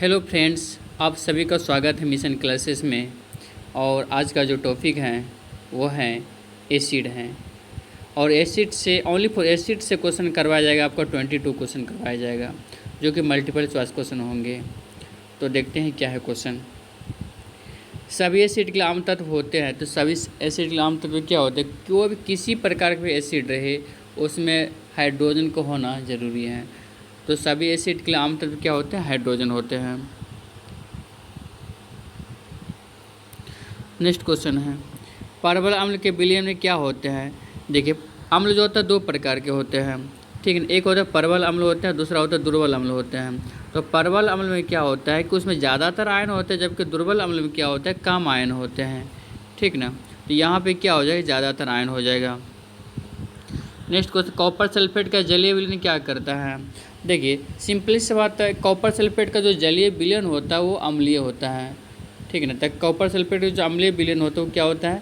Hello friends, आप सभी का स्वागत है मिशन क्लासेस में। और आज का जो टॉपिक है वो है एसिड हैं। और एसिड से ओनली फॉर एसिड से क्वेश्चन करवाया जाएगा। आपका 22 क्वेश्चन करवाया जाएगा जो कि मल्टीपल चॉइस क्वेश्चन होंगे। तो देखते हैं क्या है क्वेश्चन। सभी एसिड के आम तत्व होते हैं, तो सभी एसिड के आम तत्व क्या होते हैं? कोई भी किसी प्रकार का एसिड रहे उसमें हाइड्रोजन को होना ज़रूरी है। तो सभी एसिड के आम तत्व क्या होते हैं? हाइड्रोजन होते हैं। नेक्स्ट क्वेश्चन है, परवल अम्ल के विलय में क्या होते हैं? देखिए, अम्ल जो होता है दो प्रकार के होते हैं, ठीक है। एक होता है परवल अम्ल होता है, दूसरा होता है दुर्बल अम्ल होते हैं। तो परवल अम्ल में क्या होता है कि उसमें ज़्यादातर आयन होते हैं, जबकि दुर्बल अम्ल में क्या होता है? कम आयन होते हैं, ठीक ना। तो यहाँ पे क्या हो जाएगा? ज़्यादातर आयन हो जाएगा। नेक्स्ट क्वेश्चन, कॉपर सल्फेट का जलीय विलयन क्या करता है? देखिए, सिंपली सी बात है, कॉपर सल्फेट का जो जलीय विलयन होता है वो अम्लीय होता है, ठीक है ना। तो कॉपर सल्फेट का जो अम्लीय विलयन होता है वो क्या होता है?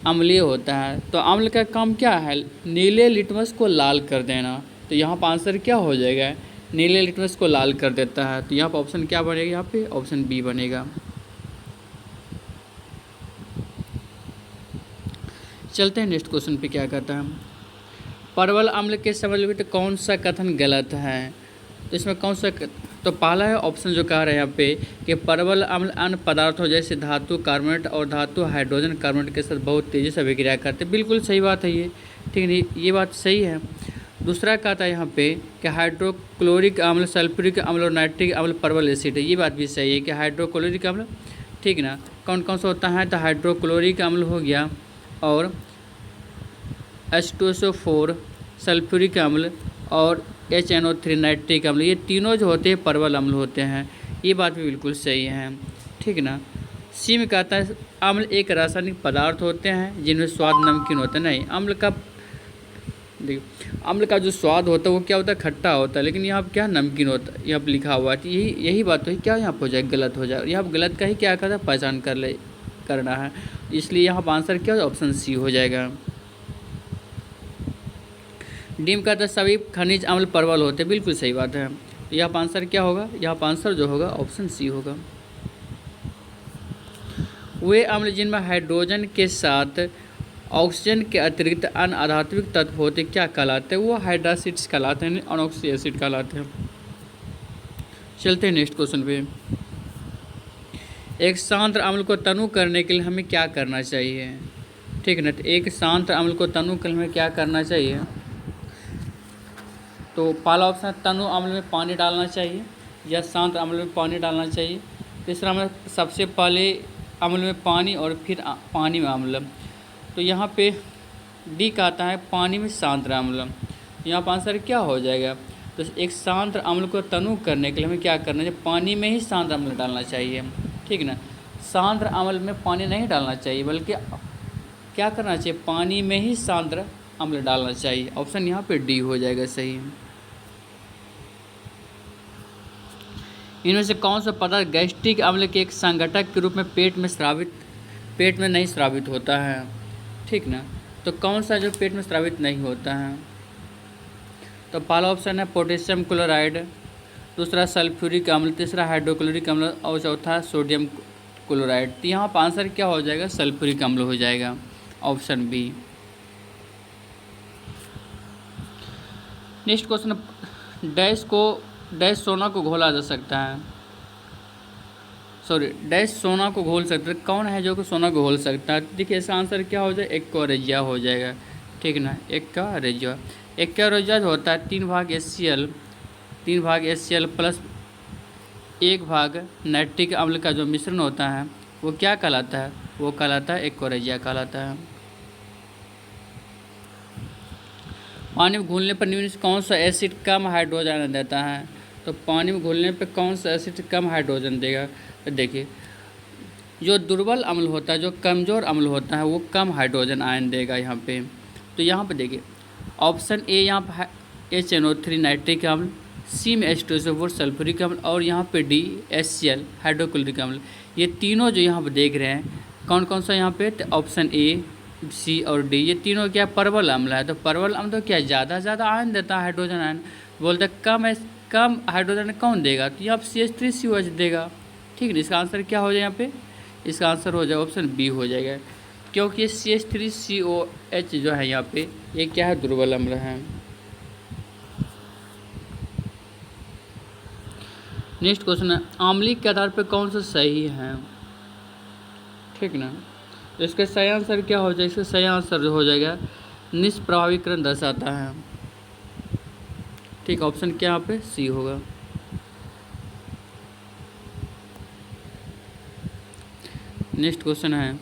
अम्लीय होता है। तो अम्ल का काम क्या है? नीले लिटमस को लाल कर देना। तो यहाँ पर आंसर क्या हो जाएगा? नीले लिटमस को लाल कर देता है। तो यहाँ पर ऑप्शन क्या बनेगा? यहाँ पे ऑप्शन बी बनेगा। चलते हैं नेक्स्ट क्वेश्चन पे क्या कहता है। परवल अम्ल के संबंधित कौन सा कथन गलत है? तो इसमें कौन सा तो पहला है ऑप्शन जो कह रहे हैं यहाँ पे कि परवल अम्ल अन्य पदार्थों जैसे धातु कार्बोनेट और धातु हाइड्रोजन कार्बोनेट के साथ बहुत तेज़ी से अभिक्रिया करते हैं। बिल्कुल सही बात है ये, ठीक है, ये बात सही है। दूसरा कहता है यहाँ पे कि हाइड्रोक्लोरिक अम्ल, सल्फ्यूरिक अम्ल और नाइट्रिक अम्ल परवल एसिड है। ये बात भी सही है कि हाइड्रोक्लोरिक अम्ल, ठीक ना। कौन कौन सा होता है? तो हाइड्रोक्लोरिक अम्ल हो गया और H2SO4 सल्फ्यूरिक अम्ल और HNO3 नाइट्रिक अम्ल, ये तीनों जो होते हैं परवल अम्ल होते हैं। ये बात भी बिल्कुल सही है, ठीक ना। सी में कहता है अम्ल एक रासायनिक पदार्थ होते हैं जिनमें स्वाद नमकीन होता है। नहीं, अम्ल का देखिए, अम्ल का जो स्वाद होता है वो क्या होता है? खट्टा होता है, लेकिन यहाँ पर क्या नमकीन होता है, यहाँ पर लिखा हुआ है। यही बात है, क्या यहाँ पर हो जाए? गलत हो जाए। यहाँ पर गलत का ही क्या कहता है? पहचान करना है। इसलिए यहाँ पर आंसर क्या? ऑप्शन सी हो जाएगा। डीम का तो सभी खनिज अम्ल परवल होते हैं। बिल्कुल सही बात है। यहाँ पर आंसर क्या होगा? यहाँ पर आंसर जो होगा ऑप्शन सी होगा। वे अम्ल जिनमें हाइड्रोजन के साथ ऑक्सीजन के अतिरिक्त अन्य अधात्विक तत्व होते क्या कहलाते हैं? वो हाइड्रासिड्स कहलाते हैं, अनऑक्सी एसिड कहलाते हैं। चलते हैं नेक्स्ट क्वेश्चन पे। एक शांत अम्ल को तनु करने के लिए हमें क्या करना चाहिए? ठीक है ना। तो एक शांत अम्ल को तनु करने में क्या करना चाहिए? तो पहला ऑप्शन, तनु अम्ल में पानी डालना चाहिए या शांत अम्ल में पानी डालना चाहिए। तीसरा में सबसे पहले अम्ल में पानी और फिर पानी में अम्ल। तो यहाँ पे डी कहता है पानी में शांत अम्ल। यहाँ पर आंसर क्या हो जाएगा? तो एक शांत अम्ल को तनु करने के लिए हमें क्या करना चाहिए? पानी में ही शांत अम्ल डालना चाहिए, ठीक ना। शांत अम्ल में पानी नहीं डालना चाहिए, बल्कि क्या करना चाहिए? पानी में ही शांत अम्ल डालना चाहिए। ऑप्शन यहाँ पे डी हो जाएगा सही। इनमें से कौन सा पदार्थ गैस्ट्रिक अम्ल के एक संघटक के रूप में पेट में नहीं स्रावित होता है, ठीक ना। तो कौन सा जो पेट में स्रावित नहीं होता है? तो पहला ऑप्शन है पोटेशियम क्लोराइड, दूसरा सल्फ्यूरिक अम्ल, तीसरा हाइड्रोक्लोरिक अम्ल और चौथा सोडियम क्लोराइड। तो यहाँ पर आंसर क्या हो जाएगा? सल्फ्यूरिक अम्ल हो जाएगा, option B. Next question, dash सोना को घोला जा सकता है। डैश सोना को घोल सकता है। कौन है जो कि सोना को घोल सकता है? देखिए, इसका आंसर क्या हो जाएगा? एक का रेजिया हो जाएगा, ठीक ना। एक का रेजिया होता है 3 भाग HCl प्लस 1 भाग नाइट्रिक अम्ल का जो मिश्रण होता है वो क्या कहलाता है? वो कहलाता है एक्वारेजिया कहलाता है। पानी में घुलने पर निम्न से कौन सा एसिड कम हाइड्रोजन देता है? तो पानी में घुलने पर कौन सा एसिड कम हाइड्रोजन देगा? तो देखिए, जो दुर्बल अम्ल होता है, जो कमज़ोर अम्ल होता है, वो कम हाइड्रोजन आयन देगा यहाँ पे। तो यहाँ पे देखिए ऑप्शन ए यहाँ पर HNO3 नाइट्रिक अम्ल, सी में H2SO4 सल्फ्यूरिक अम्ल और यहाँ पे डी HCl हाइड्रोक्लोरिक अम्ल। ये तीनों जो यहाँ पर देख रहे हैं कौन कौन सा यहाँ पे? तो ऑप्शन ए, सी और डी, ये तीनों क्या परवल अम्ल है। तो परवल अम्ल तो क्या ज़्यादा आयन देता है, हाइड्रोजन आयन। बोलते कम कम हाइड्रोजन कौन देगा, तो यहाँ पर CH3COH देगा। ठीक है, इसका आंसर क्या हो जाए यहाँ पे, इसका आंसर हो जाएगा ऑप्शन बी हो जाएगा, क्योंकि CH3COH जो है यहाँ पे ये क्या है, दुर्बल अम्ल है। नेक्स्ट क्वेश्चन है, आम्लीय के आधार पर कौन सा सही है। ठीक ना, तो इसका सही आंसर क्या हो जाएगा, इसका सही आंसर हो जाएगा निष्प्रभावीकरण दर्शाता है। ठीक, ऑप्शन क्या यहाँ पे सी होगा। नेक्स्ट क्वेश्चन है,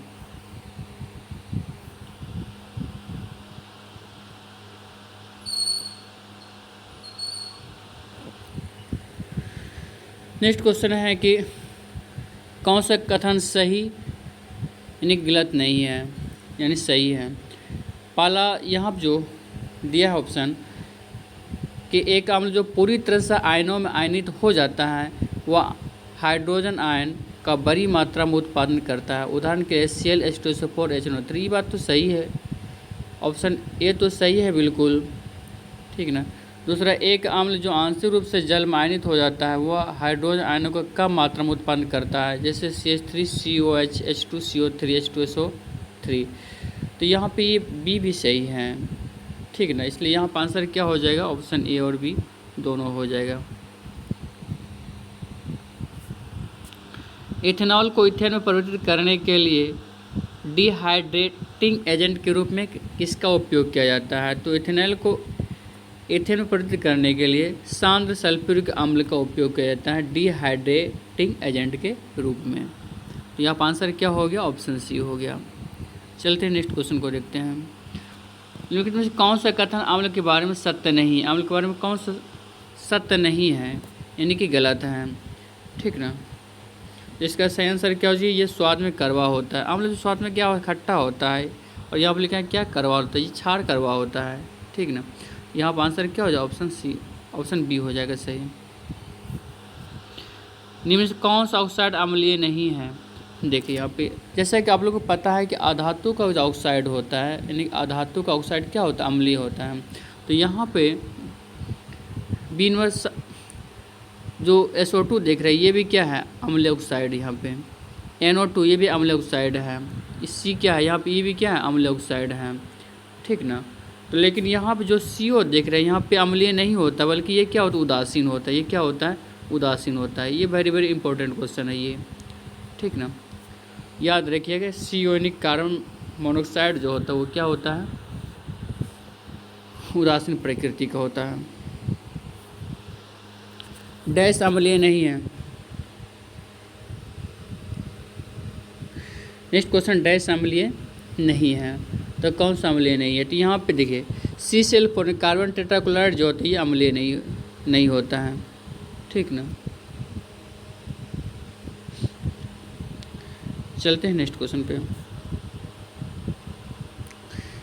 नेक्स्ट क्वेश्चन है कि कौन सा कथन सही यानी गलत नहीं है, यानी सही है। पहला यहाँ पर जो दिया है ऑप्शन कि एक अम्ल जो पूरी तरह से आयनों में आयनित हो जाता है वह हाइड्रोजन आयन का बड़ी मात्रा में उत्पादन करता है, उदाहरण के लिए Cl(H2SO4) ये बात तो सही है, ऑप्शन ए तो सही है बिल्कुल। ठीक ना, दूसरा, एक अम्ल जो आंशिक रूप से जल में आयनित हो जाता है वह हाइड्रोजन आयनों को कम मात्रा में उत्पन्न करता है, जैसे CH3COH, H2CO3, H2SO3। तो यहाँ पे ये बी भी सही है। ठीक ना, इसलिए यहाँ पर आंसर क्या हो जाएगा, ऑप्शन ए और बी दोनों हो जाएगा। इथेनॉल को इथेन में परिवर्तित करने के लिए डिहाइड्रेटिंग एजेंट के रूप में किसका उपयोग किया जाता है, तो इथेनॉल को इथेन में परिवर्तित करने के लिए सांद्र सल्फ्यूरिक अम्ल का उपयोग किया जाता है डिहाइड्रेटिंग एजेंट के रूप में। तो यहाँ पर आंसर क्या हो गया, ऑप्शन सी हो गया। चलते हैं नेक्स्ट क्वेश्चन को देखते हैं। निम्नलिखित में से कौन सा कथन अम्ल के बारे में सत्य नहीं, अम्ल के बारे में कौन सा सत्य नहीं है यानी कि गलत है। ठीक ना, इसका सही आंसर क्या हो जाए, ये स्वाद में कड़वा होता है। अम्ल जो स्वाद में क्या खट्टा होता है, और यहाँ पर लिखा है क्या कड़वा होता है, ये क्षार कड़वा होता है। ठीक ना, यहाँ पर आंसर क्या हो जाए, ऑप्शन सी, ऑप्शन बी हो जाएगा सही। निम्न से कौन सा ऑक्साइड अम्लीय नहीं है। देखिए यहाँ पे जैसा कि आप लोगों को पता है कि अधातु का जो ऑक्साइड होता है, यानी अधातु का ऑक्साइड क्या होता है, अम्लीय होता है। तो यहाँ पे बी इनवर्स जो SO2 देख रहे हैं ये भी क्या है, अम्लीय ऑक्साइड। यहाँ पे NO2 ये भी अम्लीय ऑक्साइड है। सी क्या है, यहाँ पे ये भी क्या है, अम्लीय ऑक्साइड है। ठीक ना, तो लेकिन यहाँ पे जो CO देख रहे हैं यहाँ पे अम्लीय नहीं होता, बल्कि ये क्या होता है, उदासीन होता है। ये क्या होता है, उदासीन होता है। ये वेरी वेरी इंपॉर्टेंट क्वेश्चन है ये। ठीक ना, याद रखिएगा CO यानी कार्बन मोनोऑक्साइड जो होता है वो क्या होता है, उदासीन प्रकृति का होता है। डैश अम्लीय नहीं है। नेक्स्ट क्वेश्चन, डैश अम्लीय नहीं है तो कौन सा अम्लीय नहीं है, तो यहाँ पे देखिए CCl4 कार्बन टेट्राक्लोराइड जो होता है ये अम्लीय नहीं होता है। ठीक ना, चलते हैं नेक्स्ट क्वेश्चन पे।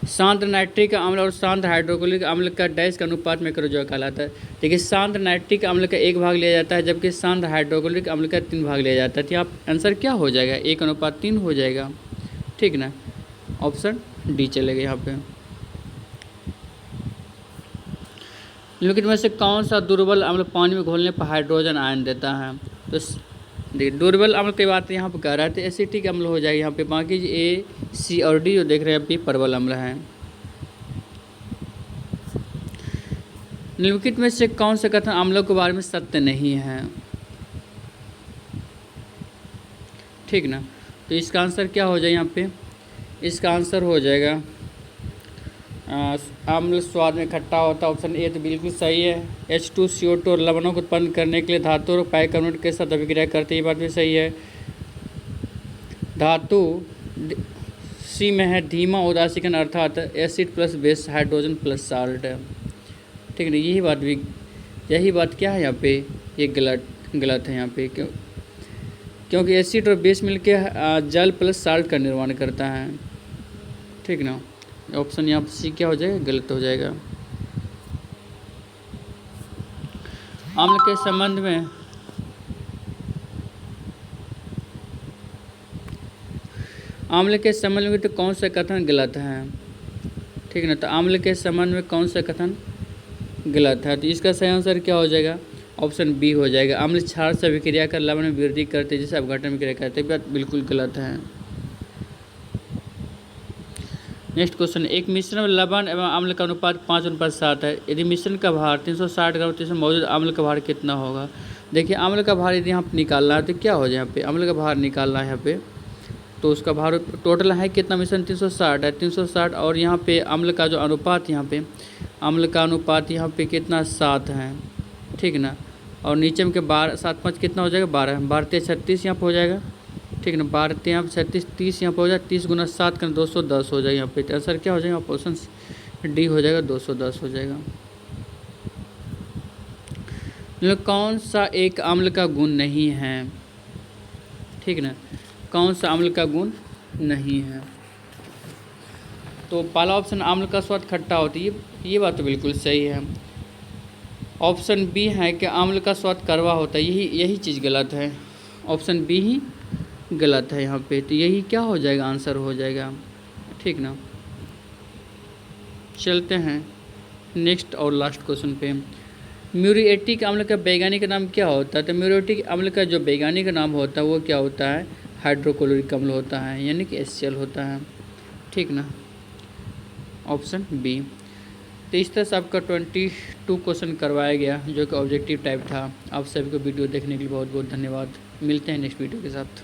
सांद्र नाइट्रिक अम्ल और सांद्र हाइड्रोक्लोरिक अम्ल का डैश का अनुपात में करो जो कहलाता है। देखिए सांद्र नाइट्रिक अम्ल का 1 भाग लिया जाता है, जबकि सांद्र हाइड्रोक्लोरिक अम्ल का 3 भाग लिया जाता है। तो यहाँ आंसर क्या हो जाएगा, 1:3 हो जाएगा। ठीक ना, ऑप्शन डी चलेगा यहाँ पे। निम्नलिखित में से कौन सा दुर्बल अम्ल पानी में घोलने पर हाइड्रोजन आयन देता है, तो देखिए दुर्बल अम्ल की बात यहाँ पर कह रहा है तो एसिटिक अम्ल हो जाएगा यहाँ पे। बाकी ए, सी और डी जो देख रहे हैं अभी प्रबल अम्ल है। निम्नलिखित में से कौन से कथन अम्लों के बारे में सत्य नहीं है। ठीक ना, तो इसका आंसर क्या हो जाए यहाँ पे, इसका आंसर हो जाएगा अम्ल स्वाद में खट्टा होता है, ऑप्शन ए तो बिल्कुल सही है। H2CO2 और लवणों को उत्पन्न करने के लिए धातु और बाइकार्बोनेट के साथ अभिक्रिया करते हैं, ये बात भी सही है। धातु सी में है धीमा उदासीकरण अर्थात acid plus base hydrogen plus salt. ठीक है, यही बात क्या है यहाँ पे, ये गलत है यहाँ पे, क्योंकि एसिड और बेस मिलकर जल प्लस साल्ट का निर्माण करता है। ठीक ना, ऑप्शन यहाँ पर सी क्या हो जाएगा, गलत हो जाएगा। अम्ल के संबंध में तो कौन सा कथन गलत है। ठीक ना, तो अम्ल के संबंध में कौन सा कथन गलत है, तो इसका सही आंसर क्या हो जाएगा, ऑप्शन बी हो जाएगा। अम्ल क्षार से अभिक्रिया कर लवण में वृद्धि करते जैसे अपघटन में क्रिया करते, बात बिल्कुल गलत है। नेक्स्ट क्वेश्चन, एक मिश्रण में लवण एवं अम्ल का अनुपात 5:7 है। यदि मिश्रण का भार 360 ग्राम तो इसमें मौजूद अम्ल का भार कितना होगा। देखिए अम्ल का भार यदि यहाँ पर निकालना है तो क्या हो जाए, यहाँ पे अम्ल का भार निकालना है यहाँ पे, तो उसका भार टोटल है कितना, मिश्रण 360 है, 360 और यहाँ पे अम्ल का जो अनुपात, यहाँ पे अम्ल का अनुपात यहाँ पे कितना 7 है, ठीक ना। और नीचे में के 12 7 5 कितना हो जाएगा 12, 12 3 36 यहाँ पर हो जाएगा, ठीक ना। 12 3 यहाँ पर 36 30 यहाँ पर हो जाएगा, 30 गुना 7 का 210 हो जाएगा यहाँ पे। तो आंसर क्या हो जाएगा, ऑप्शन डी हो जाएगा, 210 हो जाएगा। कौन सा एक अम्ल का गुण नहीं है, ठीक ना, कौन सा अम्ल का गुण नहीं है। तो पहला ऑप्शन अम्ल का स्वाद खट्टा होता है, ये बात तो बिल्कुल सही है। ऑप्शन बी है कि अम्ल का स्वाद कड़वा होता है, यही चीज़ गलत है। ऑप्शन बी ही गलत है यहाँ पे, तो यही क्या हो जाएगा, आंसर हो जाएगा, ठीक ना। चलते हैं नेक्स्ट और लास्ट क्वेश्चन पे। म्यूरिएटिक अम्ल का वैज्ञानिक नाम क्या होता है। तो म्यूरिएटिक अम्ल का जो वैज्ञानिक नाम होता है वो क्या होता है, हाइड्रोक्लोरिक अम्ल होता है, यानी कि HCl होता है, ठीक ना। Option B. तो इस तरह से आपका 22 क्वेश्चन करवाया गया जो कि ऑब्जेक्टिव टाइप था। आप सभी को वीडियो देखने के लिए बहुत बहुत धन्यवाद। मिलते हैं नेक्स्ट वीडियो के साथ।